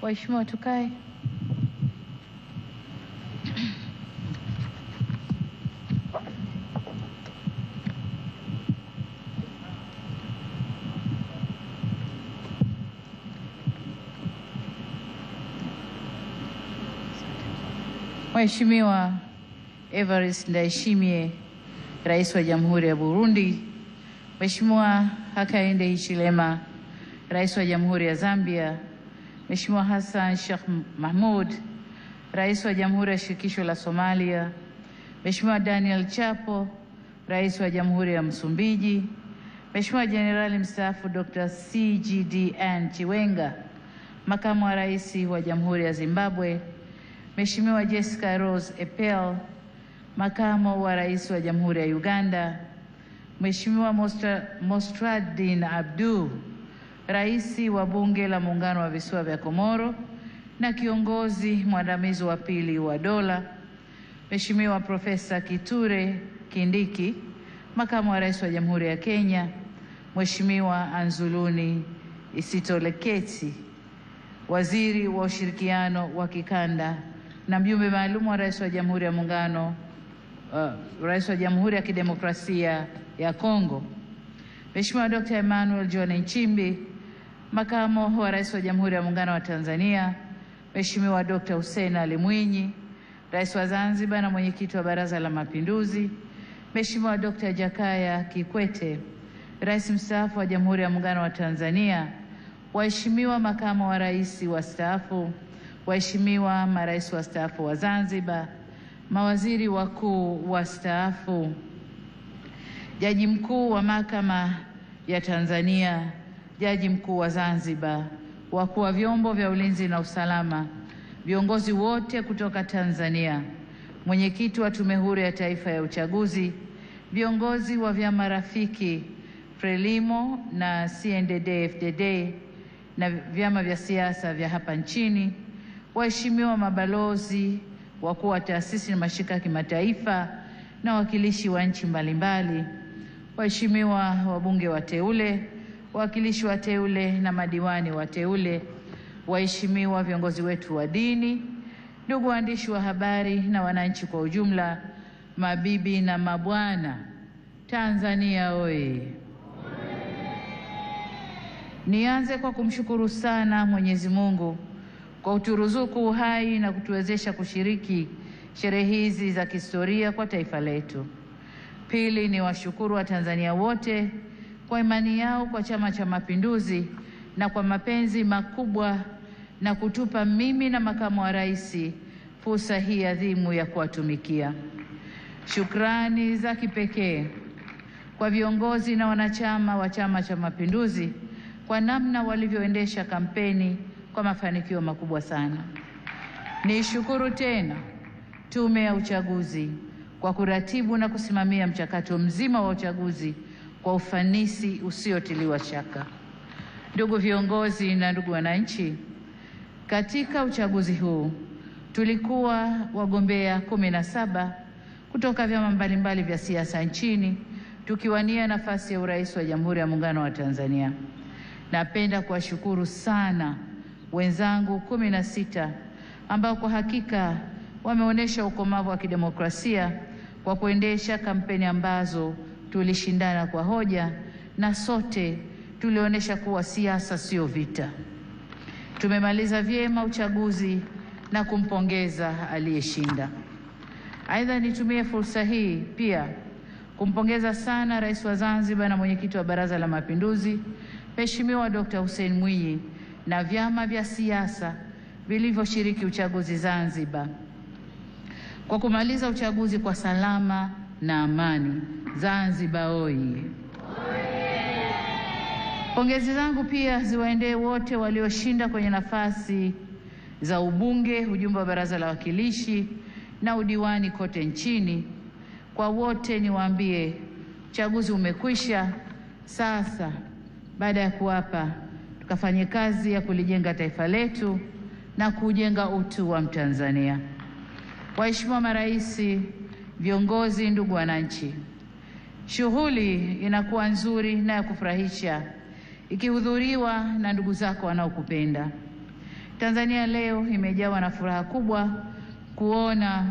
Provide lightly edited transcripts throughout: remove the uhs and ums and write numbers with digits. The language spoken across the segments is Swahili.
Waheshimiwa tukae. Mheshimiwa Evariste Ndayishimiye, Rais wa Jamhuri ya Burundi, Mheshimiwa Hakainde Hichilema, Rais wa Jamhuri ya Zambia, Mheshimiwa Hassan Sheikh Mahmoud, Rais wa Jamhuri ya Shirikisho la Somalia, Mheshimiwa Daniel Chapo, Rais wa Jamhuri ya Msumbiji, Mheshimiwa Jenerali mstaafu Dr. CGDN Chiwenga, Makamu wa Rais wa Jamhuri ya Zimbabwe, Mheshimiwa Jessica Rose Epel, Makamu wa Rais wa Jamhuri ya Uganda, Mheshimiwa Mostradin Abdu, Rais wa Bunge la Muungano wa Visiwa vya Komoro na kiongozi mwandamizi wa pili wa dola, Mheshimiwa Profesa Kithure Kindiki, Makamu wa Rais wa Jamhuri ya Kenya, Mheshimiwa Anzuluni Isitoleketi, Waziri wa Ushirikiano wa Kikanda na mjumbe maalum wa Rais wa Jamhuri ya Muungano, Rais wa Jamhuri ya Kidemokrasia ya Kongo, Mheshimiwa Dr. Emmanuel John Nchimbi, Makamu wa Rais wa Jamhuri ya Muungano wa Tanzania, Mheshimiwa Dr. Hussein Ali Mwinyi, Rais wa Zanzibar na Mwenyekiti wa Baraza la Mapinduzi, Mheshimiwa Dr. Jakaya Kikwete, Rais mstaafu wa Jamhuri ya Muungano wa Tanzania, waheshimiwa makamu wa rais wastaafu, waheshimiwa marais wastaafu wa Zanzibar, mawaziri wakuu wastaafu, Jaji Mkuu wa Mahakama ya Tanzania, Jaji Mkuu wa Zanzibar, wakuu wa vyombo vya ulinzi na usalama, viongozi wote kutoka Tanzania, mwenyekiti wa Tume Huru ya Taifa ya Uchaguzi, viongozi wa vyama rafiki Frelimo na CNDD-FDD na vyama vya siasa vya hapa nchini, waheshimiwa mabalozi, wakuu wa taasisi na mashirika ya kimataifa na wakilishi wa nchi mbalimbali, waheshimiwa wabunge wateule, wawakilishi wateule na madiwani wateule, waheshimiwa viongozi wetu wa dini, ndugu waandishi wa habari na wananchi kwa ujumla, mabibi na mabwana, Tanzania oye! Nianze kwa kumshukuru sana Mwenyezi Mungu kwa kuturuzuku uhai na kutuwezesha kushiriki sherehe hizi za kihistoria kwa taifa letu. Pili, ni washukuru Watanzania wote kwa imani yao kwa Chama cha Mapinduzi na kwa mapenzi makubwa na kutupa mimi na makamu wa rais fursa hii adhimu ya kuwatumikia. Shukrani za kipekee kwa viongozi na wanachama wa Chama cha Mapinduzi kwa namna walivyoendesha kampeni kwa mafanikio makubwa sana. Nishukuru tena Tume ya Uchaguzi kwa kuratibu na kusimamia mchakato mzima wa uchaguzi kwa ufanisi usiotiliwa shaka. Ndugu viongozi na ndugu wananchi, katika uchaguzi huu tulikuwa wagombea 17 kutoka vyama mbalimbali vya siasa nchini tukiwania nafasi ya urais wa Jamhuri ya Muungano wa Tanzania. Napenda kuwashukuru sana wenzangu 16 ambao kwa hakika wameonyesha ukomavu wa kidemokrasia kwa kuendesha kampeni ambazo tulishindana kwa hoja na sote tulionyesha kuwa siasa sio vita. Tumemaliza vyema uchaguzi na kumpongeza aliyeshinda. Aidha, nitumie fursa hii pia kumpongeza sana Rais wa Zanzibar na Mwenyekiti wa Baraza la Mapinduzi, Mheshimiwa Dr. Hussein Mwinyi na vyama vya siasa vilivyoshiriki uchaguzi Zanzibar kwa kumaliza uchaguzi kwa salama na amani. Zanzibar oye! Pongezi zangu pia ziwaendee wote walioshinda kwenye nafasi za ubunge, ujumbe wa Baraza la Wawakilishi na udiwani kote nchini. Kwa wote niwaambie, uchaguzi umekwisha. Sasa baada ya kuapa, tukafanye kazi ya kulijenga taifa letu na kujenga utu wa Mtanzania. Waheshimiwa marais, viongozi, ndugu wananchi, shughuli inakuwa nzuri na ya kufurahisha ikihudhuriwa na ndugu zako wanaokupenda. Tanzania leo imejawa na furaha kubwa kuona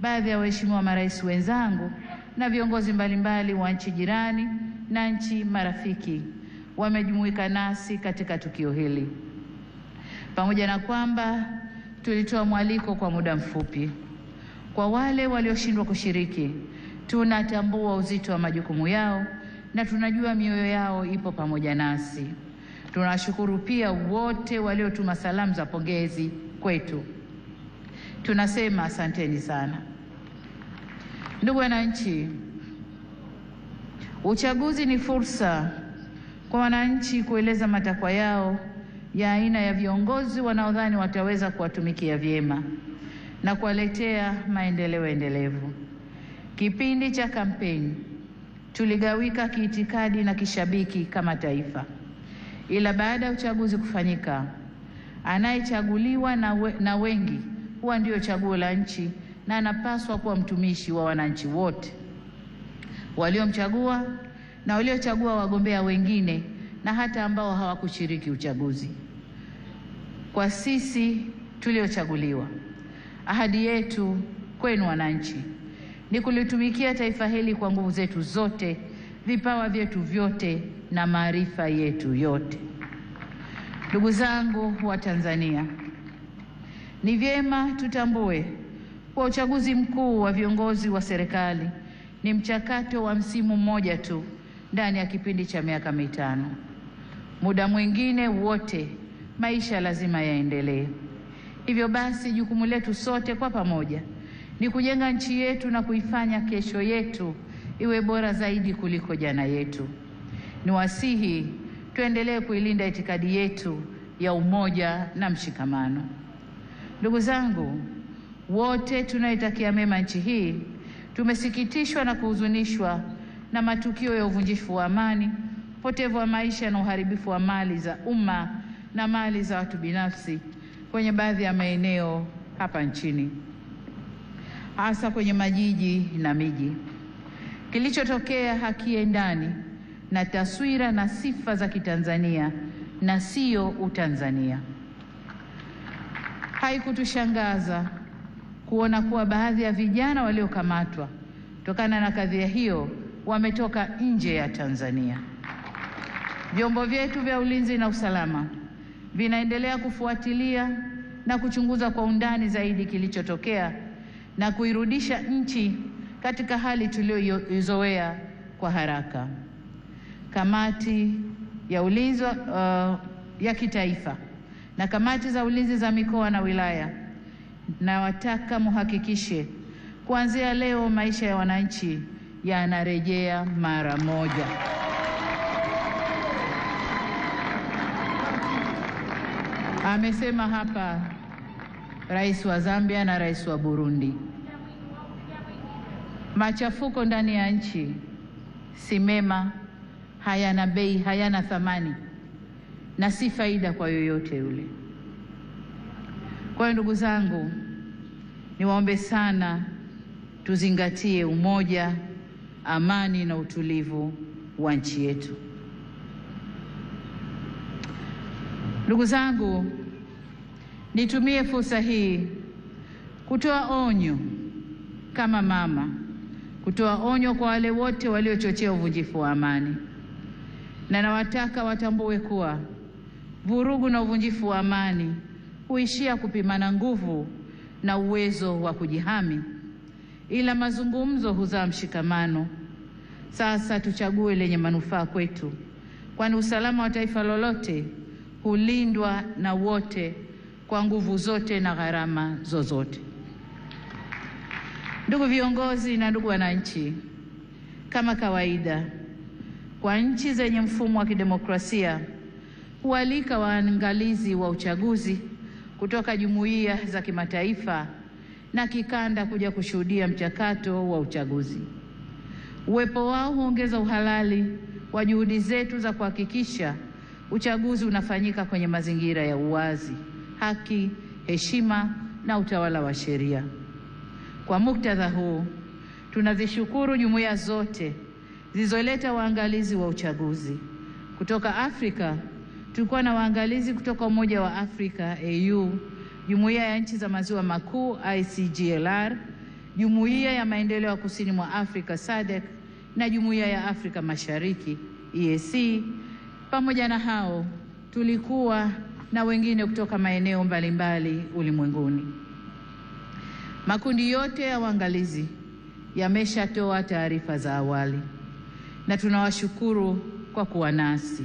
baadhi ya waheshimiwa marais wenzangu na viongozi mbalimbali wa nchi jirani na nchi marafiki wamejumuika nasi katika tukio hili. Pamoja na kwamba tulitoa mwaliko kwa muda mfupi, kwa wale walioshindwa kushiriki, tunatambua uzito wa majukumu yao na tunajua mioyo yao ipo pamoja nasi. Tunashukuru pia wote waliotuma salamu za pongezi kwetu. Tunasema asanteni sana. Ndugu wananchi, uchaguzi ni fursa kwa wananchi kueleza matakwa yao ya aina ya viongozi wanaodhani wataweza kuwatumikia vyema na kuwaletea maendeleo endelevu. Kipindi cha kampeni tuligawika kiitikadi na kishabiki kama taifa, ila baada ya uchaguzi kufanyika, anayechaguliwa na wengi huwa ndio chaguo la nchi na anapaswa kuwa mtumishi wa wananchi wote, waliomchagua na waliochagua wagombea wengine na hata ambao hawakushiriki uchaguzi. Kwa sisi tuliochaguliwa, ahadi yetu kwenu wananchi ni kulitumikia taifa hili kwa nguvu zetu zote, vipawa vyetu vyote na maarifa yetu yote. Ndugu zangu wa Tanzania, ni vyema tutambue kwa uchaguzi mkuu wa viongozi wa serikali ni mchakato wa msimu mmoja tu ndani ya kipindi cha miaka 5. Muda mwingine wote maisha lazima yaendelee. Hivyo basi jukumu letu sote kwa pamoja ni kujenga nchi yetu na kuifanya kesho yetu iwe bora zaidi kuliko jana yetu. Niwasihi tuendelee kuilinda itikadi yetu ya umoja na mshikamano. Ndugu zangu, wote tunaitakia mema nchi hii, tumesikitishwa na kuhuzunishwa na matukio ya uvunjifu wa amani, upotevu wa maisha na uharibifu wa mali za umma na mali za watu binafsi kwenye baadhi ya maeneo hapa nchini, hasa kwenye majiji na miji. Kilichotokea hakiendani na taswira na sifa za Kitanzania na sio Utanzania. Haikutushangaza kuona kuwa baadhi ya vijana waliokamatwa kutokana na kadhia hiyo wametoka nje ya Tanzania. Vyombo vyetu vya ulinzi na usalama vinaendelea kufuatilia na kuchunguza kwa undani zaidi kilichotokea na kuirudisha nchi katika hali tuliyoizoea kwa haraka. Kamati ya ulinzi ya kitaifa na kamati za ulinzi za mikoa na wilaya, na wataka muhakikishe kuanzia leo maisha ya wananchi yanarejea mara moja. Amesema hapa Rais wa Zambia na Rais wa Burundi. Machafuko ndani ya nchi si mema, hayana bei, hayana thamani na si faida kwa yoyote yule. Kwa hiyo ndugu zangu, niwaombe sana tuzingatie umoja, amani na utulivu wa nchi yetu. Ndugu zangu, nitumie fursa hii kutoa onyo kama mama, kutoa onyo kwa wale wote waliochochea uvunjifu wa amani. Na nawataka watambue kuwa vurugu na uvunjifu wa amani huishia kupimana nguvu na uwezo wa kujihami, ila mazungumzo huzaa mshikamano. Sasa tuchague lenye manufaa kwetu, kwani usalama wa taifa lolote hulindwa na wote kwa nguvu zote na gharama zozote. Ndugu viongozi na ndugu wananchi, kama kawaida kwa nchi zenye mfumo wa kidemokrasia, hualika waangalizi wa uchaguzi kutoka jumuiya za kimataifa na kikanda kuja kushuhudia mchakato wa uchaguzi. Uwepo wao huongeza uhalali wa juhudi zetu za kuhakikisha uchaguzi unafanyika kwenye mazingira ya uwazi, haki, heshima na utawala wa sheria. Kwa muktadha huu, tunazishukuru jumuiya zote zilizoleta waangalizi wa uchaguzi kutoka Afrika tulikuwa na waangalizi kutoka Umoja wa Afrika AU, Jumuiya ya Nchi za Maziwa Makuu ICGLR, Jumuiya ya Maendeleo ya Kusini mwa Afrika SADC na Jumuiya ya Afrika Mashariki EAC. Pamoja na hao tulikuwa na wengine kutoka maeneo mbalimbali ulimwenguni. Makundi yote ya waangalizi yameshatoa taarifa za awali na tunawashukuru kwa kuwa nasi,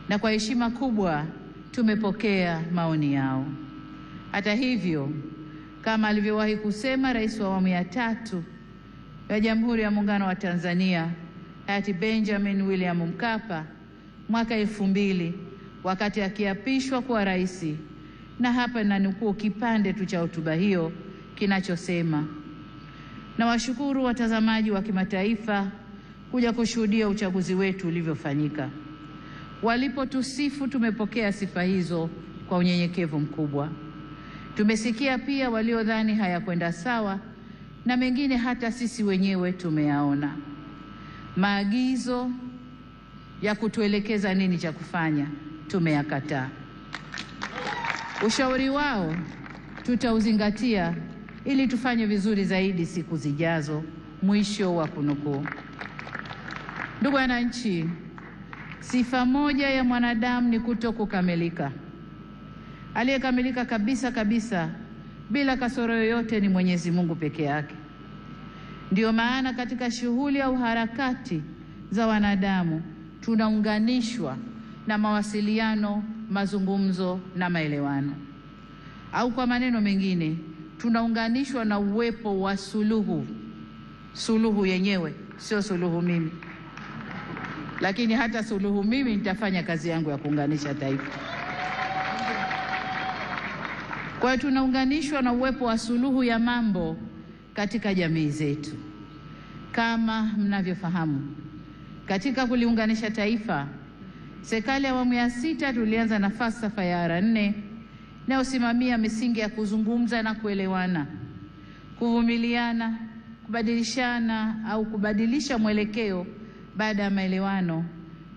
na kwa heshima kubwa tumepokea maoni yao. Hata hivyo, kama alivyowahi kusema Rais wa awamu ya 3 ya Jamhuri ya Muungano wa Tanzania hayati Benjamin William Mkapa mwaka 2000 wakati akiapishwa kuwa rais, na hapa nanukuu kipande tu cha hotuba hiyo kinachosema: na washukuru watazamaji wa kimataifa kuja kushuhudia uchaguzi wetu ulivyofanyika. Walipotusifu tumepokea sifa hizo kwa unyenyekevu mkubwa. Tumesikia pia waliodhani hayakwenda sawa, na mengine hata sisi wenyewe tumeyaona. Maagizo ya kutuelekeza nini cha kufanya tumeyakataa. Ushauri wao tutauzingatia ili tufanye vizuri zaidi siku zijazo. Mwisho wa kunukuu. Ndugu wananchi, sifa moja ya mwanadamu ni kutokukamilika. Aliyekamilika kabisa bila kasoro yoyote ni Mwenyezi Mungu peke yake. Ndio maana katika shughuli au harakati za wanadamu tunaunganishwa na mawasiliano, mazungumzo na maelewano. Au kwa maneno mengine, tunaunganishwa na uwepo wa suluhu. Suluhu yenyewe sio suluhu mimi, lakini hata suluhu mimi nitafanya kazi yangu ya kuunganisha taifa. Kwa hiyo tunaunganishwa na uwepo wa suluhu ya mambo katika jamii zetu. Kama mnavyofahamu, katika kuliunganisha taifa, serikali ya awamu ya 6 tulianza na falsafa ya R4 inayosimamia misingi ya kuzungumza na kuelewana, kuvumiliana, kubadilishana au kubadilisha mwelekeo baada ya maelewano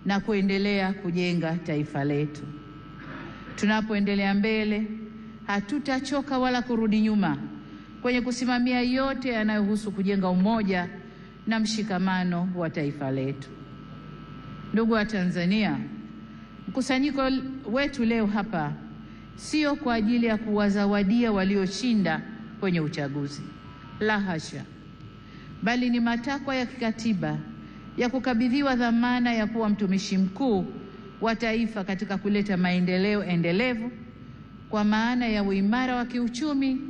na kuendelea kujenga taifa letu. Tunapoendelea mbele, hatutachoka wala kurudi nyuma kwenye kusimamia yote yanayohusu kujenga umoja na mshikamano wa taifa letu. Ndugu wa Tanzania, mkusanyiko wetu leo hapa sio kwa ajili ya kuwazawadia walioshinda kwenye uchaguzi, la hasha, bali ni matakwa ya kikatiba ya kukabidhiwa dhamana ya kuwa mtumishi mkuu wa taifa katika kuleta maendeleo endelevu kwa maana ya uimara wa kiuchumi,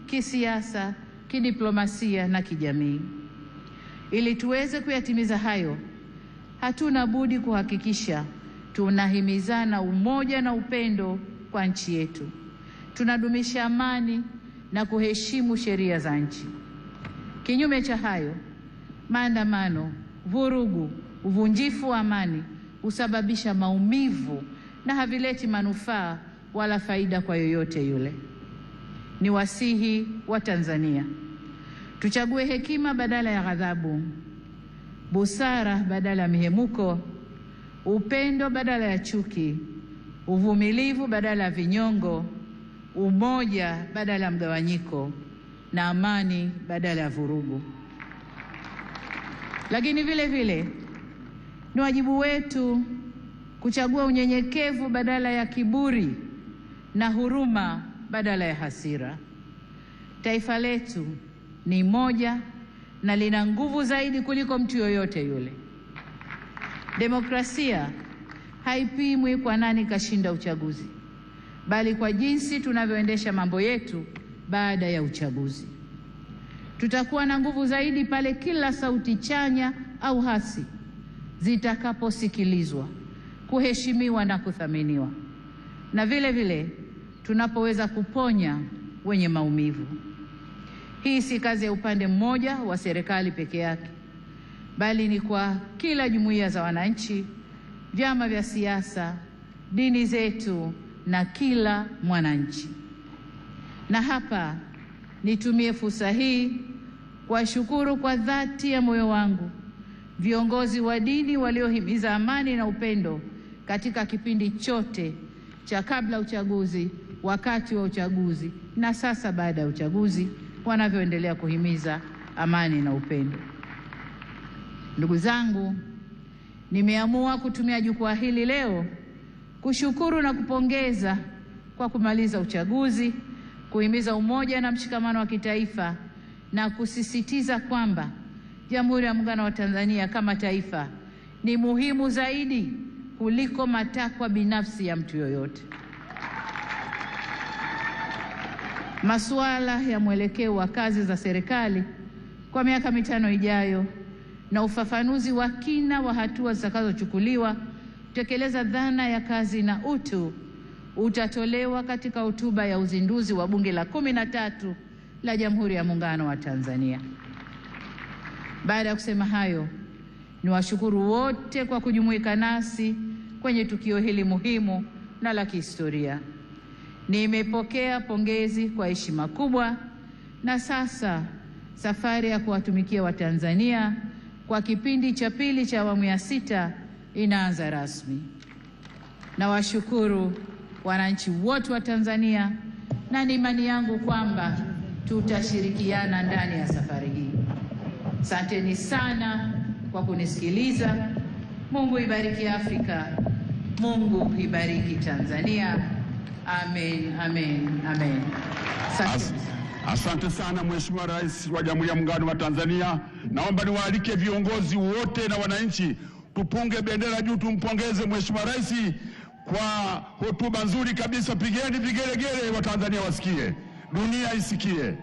kisiasa, kidiplomasia na kijamii. Ili tuweze kuyatimiza hayo, hatuna budi kuhakikisha tunahimizana umoja na upendo kwa nchi yetu. Tunadumisha amani na kuheshimu sheria za nchi. Kinyume cha hayo, maandamano, vurugu, uvunjifu wa amani husababisha maumivu na havileti manufaa wala faida kwa yoyote yule. Ni wasihi wa Tanzania tuchague hekima badala ya ghadhabu, busara badala ya mihemuko, upendo badala ya chuki, uvumilivu badala ya vinyongo, umoja badala ya mgawanyiko, na amani badala ya vurugu. Lakini vile vile ni wajibu wetu kuchagua unyenyekevu badala ya kiburi na huruma badala ya hasira. Taifa letu ni moja na lina nguvu zaidi kuliko mtu yoyote yule. Demokrasia haipimwi kwa nani kashinda uchaguzi, bali kwa jinsi tunavyoendesha mambo yetu baada ya uchaguzi. Tutakuwa na nguvu zaidi pale kila sauti chanya au hasi zitakaposikilizwa, kuheshimiwa na kuthaminiwa, na vile vile tunapoweza kuponya wenye maumivu. Hii si kazi ya upande mmoja wa serikali peke yake, bali ni kwa kila jumuiya za wananchi, vyama vya siasa, dini zetu na kila mwananchi. Na hapa nitumie fursa hii kuwashukuru kwa dhati ya moyo wangu viongozi wa dini waliohimiza amani na upendo katika kipindi chote cha kabla uchaguzi, wakati wa uchaguzi na sasa baada ya uchaguzi, wanavyoendelea kuhimiza amani na upendo. Ndugu zangu, nimeamua kutumia jukwaa hili leo kushukuru na kupongeza kwa kumaliza uchaguzi, kuhimiza umoja na mshikamano wa kitaifa na kusisitiza kwamba Jamhuri ya Muungano wa Tanzania kama taifa ni muhimu zaidi kuliko matakwa binafsi ya mtu yoyote. Masuala ya mwelekeo wa kazi za serikali kwa miaka 5 ijayo na ufafanuzi wa kina wa hatua zitakazochukuliwa kutekeleza dhana ya kazi na utu utatolewa katika hotuba ya uzinduzi wa Bunge la 13 la Jamhuri ya Muungano wa Tanzania. Baada ya kusema hayo, niwashukuru wote kwa kujumuika nasi kwenye tukio hili muhimu na la kihistoria. Nimepokea pongezi kwa heshima kubwa, na sasa safari ya kuwatumikia Watanzania kwa kipindi cha pili cha awamu ya 6 inaanza rasmi. Nawashukuru wananchi wote wa Tanzania, na ni imani yangu kwamba tutashirikiana ndani ya safari hii. Asanteni sana kwa kunisikiliza. Mungu ibariki Afrika. Mungu ibariki Tanzania. Amen, amen, amen. Asante sana Mheshimiwa Rais wa Jamhuri ya Muungano wa Tanzania. Naomba niwaalike viongozi wote na wananchi tupunge bendera juu, tumpongeze Mheshimiwa Rais kwa hotuba nzuri kabisa. Pigeni vigelegele, Watanzania wasikie, dunia isikie.